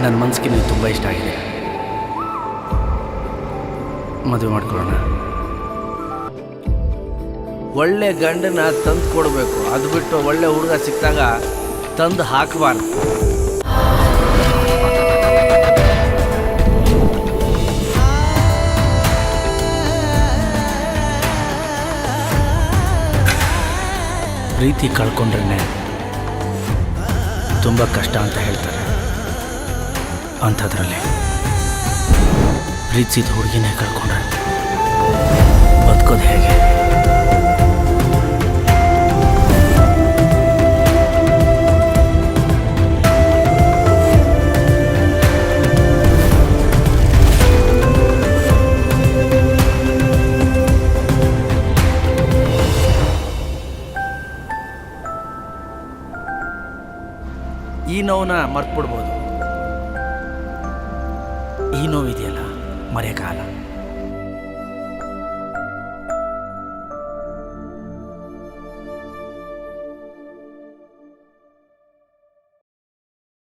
ನನ್ನ ಮನಸ್ಸಿಗೆ ನೀವು ತುಂಬ ಇಷ್ಟ ಆಗಿದೆ. ಮದುವೆ ಮಾಡ್ಕೊಳ್ಳೋಣ. ಒಳ್ಳೆ ಗಂಡನ ತಂದು ಕೊಡಬೇಕು, ಅದು ಬಿಟ್ಟು ಒಳ್ಳೆ ಹುಡುಗ ಸಿಕ್ಕಾಗ ತಂದು ಹಾಕಬಾರ್ದು. ಪ್ರೀತಿ ಕಳ್ಕೊಂಡ್ರೆ ತುಂಬ ಕಷ್ಟ ಅಂತ ಹೇಳ್ತಾರೆ. ಅಂಥದ್ರಲ್ಲಿ ಪ್ರೀತಿಸಿದ ಹುಡುಗಿನೇ ಕಳ್ಕೊಂಡ್ರೆ ಬದುಕೋದು ಹೇಗೆ? ಈ ನೋವನ್ನ ಮರ್ತ್ಬಿಡ್ಬೋದು. ಈ ನೋವಿದೆಯಲ್ಲ, ಮರೆಯೋಕ್ಕಾಗಲ್ಲ.